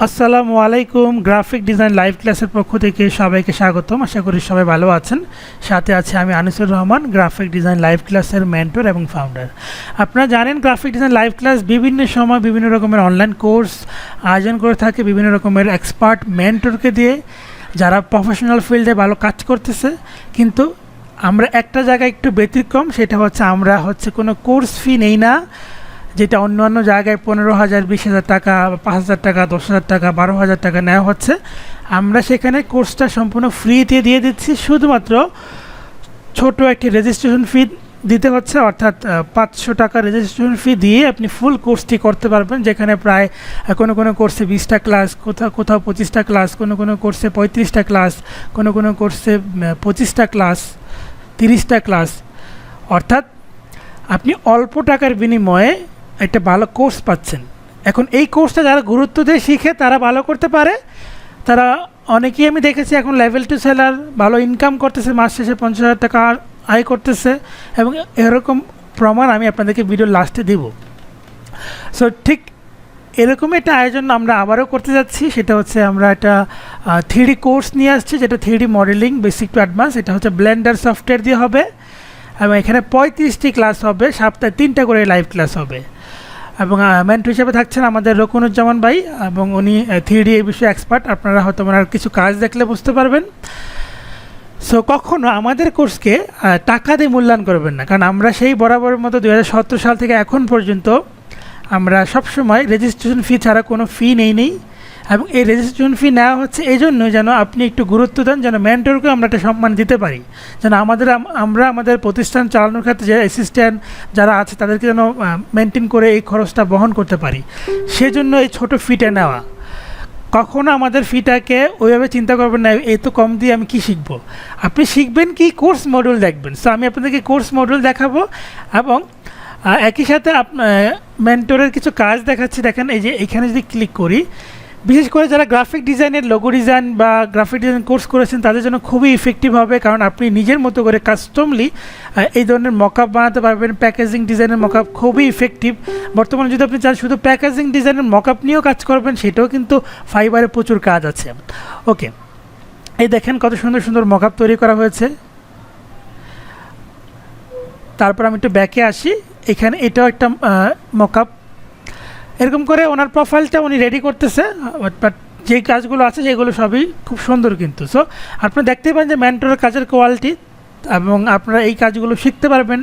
আসসালামু আলাইকুম। Graphic design live ক্লাসের পক্ষ থেকে সবাইকে স্বাগতম। আশা করি সবাই ভালো আছেন। সাথে আছে আমি Anisur Rahman, graphic design live ক্লাসের মেন্টর এবং ফাউন্ডার। আপনারা জানেন গ্রাফিক ডিজাইন লাইভ ক্লাস বিভিন্ন সময় বিভিন্ন রকমের অনলাইন কোর্স আয়োজন করে থাকে বিভিন্ন রকমের এক্সপার্ট মেন্টরকে দিয়ে, যারা প্রফেশনাল ফিল্ডে ভালো কাজ করতেছে। কিন্তু আমরা একটা জায়গায় একটু ব্যতিক্রম, সেটা হচ্ছে আমরা কোনো কোর্স ফি নেই না, যেটা অন্য অন্য জায়গায় 15,000, 20,000 টাকা, 5,000 টাকা, 10,000 টাকা, 12,000 টাকা নেওয়া হচ্ছে। আমরা সেখানে কোর্সটা সম্পূর্ণ ফ্রিতে দিয়ে দিচ্ছি। শুধুমাত্র ছোট একটি রেজিস্ট্রেশন ফি দিতে হচ্ছে, অর্থাৎ 500 টাকা রেজিস্ট্রেশন ফি দিয়ে আপনি ফুল কোর্সটি করতে পারবেন, যেখানে প্রায় কোনো কোর্সে 20টা ক্লাস, কোথাও 25টা ক্লাস, কোনো কোর্সে 35টা ক্লাস, কোনো কোর্সে 25টা ক্লাস, 30টা ক্লাস। অর্থাৎ আপনি অল্প টাকার বিনিময়ে একটা ভালো কোর্স পাচ্ছেন। এখন এই কোর্সটা যারা গুরুত্ব দিয়ে শিখে তারা ভালো করতে পারে। তারা অনেকেই আমি দেখেছি এখন লেভেল 2 সেলার, ভালো ইনকাম করতেছে, মাস শেষে 50,000 টাকা আয় করতেছে, এবং এরকম প্রমাণ আমি আপনাদেরকে ভিডিও লাস্টে দেব। সো ঠিক এরকম একটা আয়োজন আমরা আবারও করতে যাচ্ছি। সেটা হচ্ছে আমরা একটা 3D কোর্স নিয়ে আসছি, যেটা 3D modelling basic to advance. এটা হচ্ছে ব্লেন্ডার সফটওয়্যার দিয়ে হবে, এবং এখানে 35টি ক্লাস হবে, সপ্তাহে 3টা করে লাইভ ক্লাস হবে। এবং মেন্টর হিসেবে থাকছেন আমাদের রোকনুজ্জামান ভাই, এবং উনি 3D এই বিষয়ে এক্সপার্ট। আপনারা হয়তো ওনার কিছু কাজ দেখলে বুঝতে পারবেন। সো কখনো আমাদের কোর্সকে টাকা দিয়ে মূল্যায়ন করবেন না, কারণ আমরা সেই বরাবরের মতো 2017 সাল থেকে এখন পর্যন্ত আমরা সবসময় রেজিস্ট্রেশন ফি ছাড়া কোনো ফি নেই। এবং এই রেজিস্ট্রেশন ফি নেওয়া হচ্ছে এই জন্য যেন আপনি একটু গুরুত্ব দেন, যেন মেন্টরকে আমরা একটা সম্মান দিতে পারি, যেন আমরা আমাদের প্রতিষ্ঠান চালানোর ক্ষেত্রে যে অ্যাসিস্ট্যান্ট যারা আছে তাদেরকে যেন মেনটেন করে এই খরচটা বহন করতে পারি। সেজন্য এই ছোট ফিটা নেওয়া। কখনো আমাদের ফিটাকে ওইভাবে চিন্তা করবেন না এই তো কম দিয়ে আমি কি শিখব। আপনি শিখবেন কি, কোর্স মডিউল দেখবেন। সো আমি আপনাদেরকে কোর্স মডিউল দেখাবো, এবং একই সাথে মেন্টরের কিছু কাজ দেখাচ্ছি। দেখেন এই যে এখানে যদি ক্লিক করি, বিশেষ করে যারা গ্রাফিক ডিজাইনের লোগো ডিজাইন বা গ্রাফিক ডিজাইন কোর্স করেছেন তাদের জন্য খুবই ইফেক্টিভ হবে, কারণ আপনি নিজের মতো করে কাস্টমলি এই ধরনের মকআপ বানাতে পারবেন। প্যাকেজিং ডিজাইনের মকআপ খুবই ইফেক্টিভ। বর্তমানে যদি আপনি চান শুধু প্যাকেজিং ডিজাইনের মকআপ নিয়েও কাজ করবেন, সেটাও কিন্তু ফাইবারে প্রচুর কাজ আছে। ওকে, এই দেখেন কত সুন্দর সুন্দর মকআপ তৈরি করা হয়েছে। তারপর আমি একটু ব্যাকে আসি, এখানে এটাও একটা মকআপ। এরকম করে ওনার প্রোফাইলটা উনি রেডি করতেছে, বাট যেই কাজগুলো আছে সেগুলো সবই খুব সুন্দর কিন্তু। সো আপনারা দেখতেই পান যে মেন্টরের কাজের কোয়ালিটি, এবং আপনারা এই কাজগুলো শিখতে পারবেন।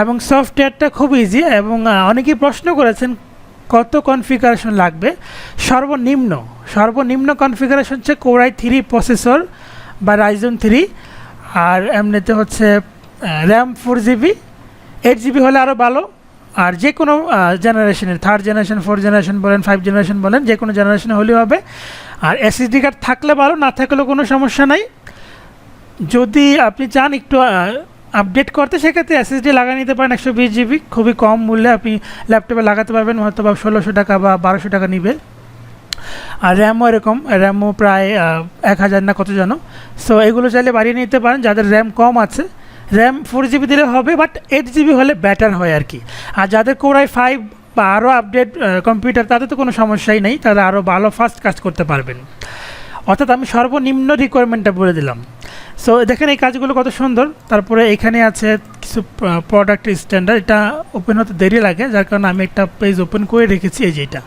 এবং সফটওয়্যারটা খুব ইজি, এবং অনেকেই প্রশ্ন করেছেন কত কনফিগারেশন লাগবে। সর্বনিম্ন কনফিগারেশন হচ্ছে Core i3 প্রসেসর বা Ryzen 3, আর এমনিতে হচ্ছে র্যাম 4GB, 8GB হলে আরও ভালো। আর যে কোনো জেনারেশনের, 3rd জেনারেশন, 4th জেনারেশন বলেন, 5th জেনারেশন বলেন, যে কোনো জেনারেশনে হলেও হবে। আর এসএসডি কার্ড থাকলে ভালো, না থাকলেও কোনো সমস্যা নাই। যদি আপনি চান একটু আপডেট করতে, সেক্ষেত্রে এসএসডি লাগিয়ে নিতে পারেন 120GB, খুবই কম মূল্যে আপনি ল্যাপটপে লাগাতে পারবেন, হয়তো বা 1600 টাকা বা 1200 টাকা নিবে। আর র্যামও এরকম, র্যামও প্রায় 1000 না কত জানো। সো এগুলো চাইলে বাড়িয়ে নিতে পারেন যাদের র্যাম কম আছে। র্যাম 4GB দিলে হবে, বাট 8GB হলে বেটার হয় আর কি। আর যাদের Core i5 বা আরও আপডেট কম্পিউটার, তাদের তো কোনো সমস্যাই নেই, তারা আরও ভালো ফাস্ট কাজ করতে পারবেন। অর্থাৎ আমি সর্বনিম্ন রিকোয়ারমেন্টটা বলে দিলাম। সো দেখেন এই কাজগুলো কত সুন্দর। তারপরে এখানে আছে কিছু প্রোডাক্ট স্ট্যান্ডার্ড, এটা ওপেন হতে দেরি লাগে, যার কারণে আমি একটা পেজ ওপেন করে রেখেছি। এই যে এটা,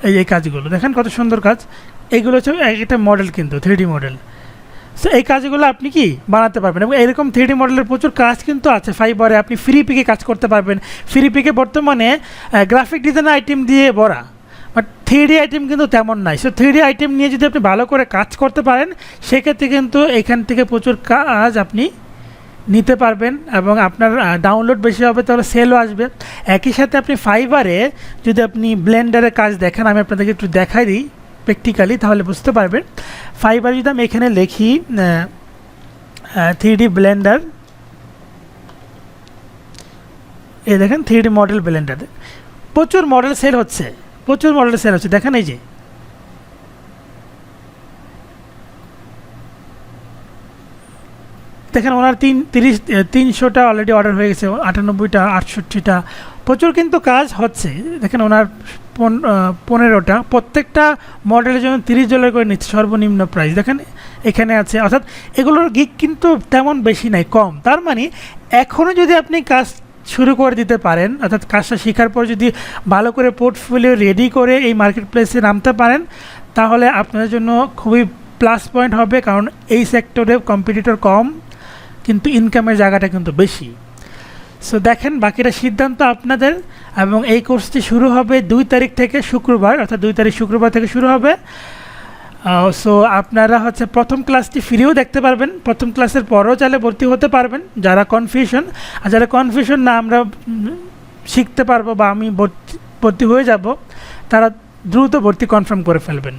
এই কাজগুলো দেখেন কত সুন্দর কাজ। এইগুলো হচ্ছে একটা মডেল, কিন্তু 3D মডেল। সো এই কাজগুলো আপনি কি বানাতে পারবেন, এবং এরকম 3D মডেলের প্রচুর কাজ কিন্তু আছে ফাইবারে। আপনি ফ্রি পিকে কাজ করতে পারবেন। ফ্রি পিকে বর্তমানে গ্রাফিক ডিজাইন আইটেম দিয়ে ভরা, বাট 3D আইটেম কিন্তু তেমন নাই। সো 3D আইটেম নিয়ে যদি আপনি ভালো করে কাজ করতে পারেন, সেক্ষেত্রে কিন্তু এখান থেকে প্রচুর কাজ আপনি নিতে পারবেন, এবং আপনার ডাউনলোড বেশি হবে, তাহলে সেলও আসবে। একই সাথে আপনি ফাইবারে যদি আপনি ব্লেন্ডারের কাজ দেখেন, আমি আপনাদেরকে একটু দেখাই দিই প্র্যাকটিক্যালি, তাহলে বুঝতে পারবেন। ফাইবার যদি আমি এখানে লিখি 3D ব্লেন্ডার, এই দেখেন 3D মডেল ব্লেন্ডার, প্রচুর মডেল সেল হচ্ছে, দেখেন এই যে দেখেন ওনার 300টা অলরেডি অর্ডার হয়ে গেছে, 98টা, 68টা, প্রচুর কিন্তু কাজ হচ্ছে। দেখেন ওনার 15টা, প্রত্যেকটা মডেলের জন্য $30 করে নিচ্ছে সর্বনিম্ন প্রাইস। দেখেন এখানে আছে, অর্থাৎ এগুলোর গিগ কিন্তু তেমন বেশি নাই, কম। তার মানে এখনও যদি আপনি কাজ শুরু করে দিতে পারেন, অর্থাৎ কাজটা শেখার পর যদি ভালো করে পোর্টফোলিও রেডি করে এই মার্কেট প্লেসে নামতে পারেন, তাহলে আপনাদের জন্য খুবই প্লাস পয়েন্ট হবে, কারণ এই সেক্টরে কম্পিটিটর কম কিন্তু ইনকামের জায়গাটা কিন্তু বেশি। সো দেখেন, বাকিটা সিদ্ধান্ত আপনাদের। এবং এই কোর্সটি শুরু হবে 2 তারিখ থেকে, শুক্রবার, অর্থাৎ 2 তারিখ শুক্রবার থেকে শুরু হবে। সো আপনারা হচ্ছে প্রথম ক্লাসটি ফ্রিও দেখতে পারবেন, প্রথম ক্লাসের পরও চাইলে ভর্তি হতে পারবেন যারা কনফিউশন। আর যারা কনফিউশন না আমরা শিখতে পারবো বা আমি ভর্তি হয়ে যাব, তারা দ্রুত ভর্তি কনফার্ম করে ফেলবেন।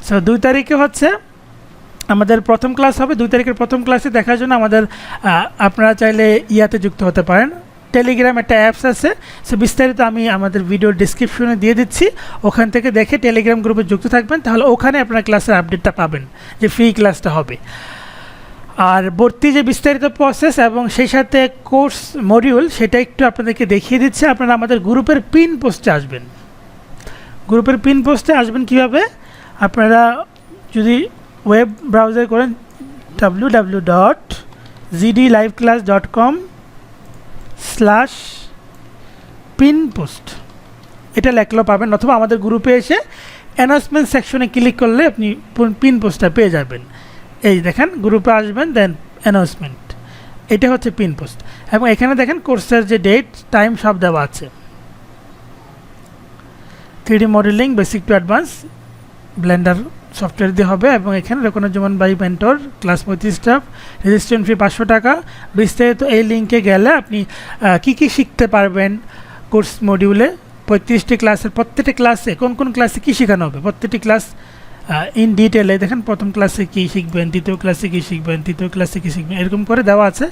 সো 2 তারিখে হচ্ছে আমাদের প্রথম ক্লাস হবে। 2 তারিখের প্রথম ক্লাসে দেখার জন্য আপনারা চাইলে ইয়াতে যুক্ত হতে পারেন, টেলিগ্রাম একটা অ্যাপস আছে। সো বিস্তারিত আমি আমাদের ভিডিওর ডিসক্রিপশনে দিয়ে দিচ্ছি, ওখান থেকে দেখে টেলিগ্রাম গ্রুপে যুক্ত থাকবেন, তাহলে ওখানে আপনারা ক্লাসের আপডেটটা পাবেন যে ফ্রি ক্লাসটা হবে। আর ভর্তি যে বিস্তারিত প্রসেস এবং সেই সাথে কোর্স মডিউল, সেটা একটু আপনাদেরকে দেখিয়ে দিচ্ছে। আপনারা আমাদের গ্রুপের পিন পোস্টে আসবেন। গ্রুপের পিন পোস্টে আসবেন কীভাবে? আপনারা যদি ওয়েব ব্রাউজার করেন www.gdliveclass.com/pinpost, এটা লেখলেও পাবেন, অথবা আমাদের গ্রুপে এসে অ্যানাউন্সমেন্ট সেকশনে ক্লিক করলে আপনি পিন পোস্টটা পেয়ে যাবেন। এই দেখেন, গ্রুপে আসবেন, দেন অ্যানাউন্সমেন্ট, এটা হচ্ছে পিন পোস্ট। এবং এখানে দেখেন কোর্সের যে ডেট টাইম সব দেওয়া আছে। 3D modelling basic to advance Blender software দিয়ে হবে। এবং এখানে রোকনুজ্জামান ভাই মেন্টর, ক্লাস 35টা, রেজিস্ট্রেশন ফি $500। বিস্তারিত এই লিঙ্কে গেলে আপনি কী কী শিখতে পারবেন কোর্স মডিউলে। 35টি ক্লাসের প্রত্যেকটি ক্লাসে কোন কোন ক্লাসে কী শেখানো হবে, প্রত্যেকটি ক্লাস ইন ডিটেলে দেখেন, প্রথম ক্লাসে কী শিখবেন, দ্বিতীয় ক্লাসে কী শিখবেন, তৃতীয় ক্লাসে কী শিখবেন, এরকম করে দেওয়া আছে।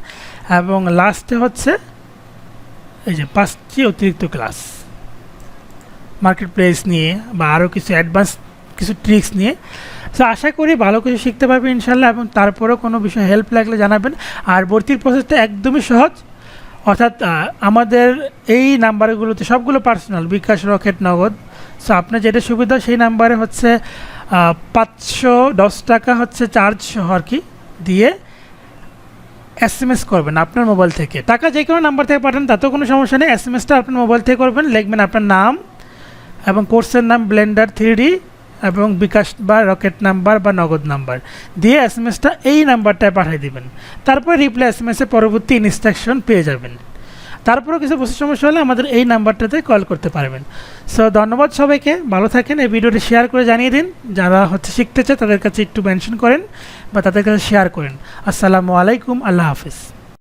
এবং লাস্টে হচ্ছে এই যে 5টি অতিরিক্ত ক্লাস মার্কেট প্লেস নিয়ে বা আরও কিছু অ্যাডভান্স কিছু ট্রিক্স নিয়ে। সো আশা করি ভালো কিছু শিখতে পারবেন ইনশাল্লাহ। এবং তারপরেও কোনো বিষয়ে হেল্প লাগলে জানাবেন। আর ভর্তির প্রসেসটা একদমই সহজ, অর্থাৎ আমাদের এই নাম্বারগুলোতে সবগুলো পার্সোনাল, বিকাশ, রকেট, নগদ। সো আপনার যেটা সুবিধা সেই নাম্বারে হচ্ছে 510 টাকা হচ্ছে চার্জ আর কি দিয়ে SMS করবেন আপনার মোবাইল থেকে। টাকা যে কোনো নাম্বার থেকে পাঠান, তাতেও কোনো সমস্যা নেই। SMS-টা আপনার মোবাইল থেকে করবেন, লিখবেন আপনার নাম এবং কোর্সের নাম ব্লেন্ডার 3D এবং বিকাশ বা রকেট নাম্বার বা নগদ নাম্বার দিয়ে SMS-টা এই নাম্বারটায় পাঠিয়ে দিবেন। তারপর রিপ্লাই SMS-এ পরবর্তী ইনস্ট্রাকশন পেয়ে যাবেন। তারপরেও কিছু বুঝতে সমস্যা হলে আমাদের এই নাম্বারটাতে কল করতে পারবেন। সো ধন্যবাদ সবাইকে, ভালো থাকেন। এই ভিডিওটি শেয়ার করে জানিয়ে দিন, যারা হচ্ছে শিখতে চায় তাদের কাছে একটু মেনশন করেন বা তাদের কাছে শেয়ার করেন। আসসালামু আলাইকুম, আল্লাহ হাফিজ।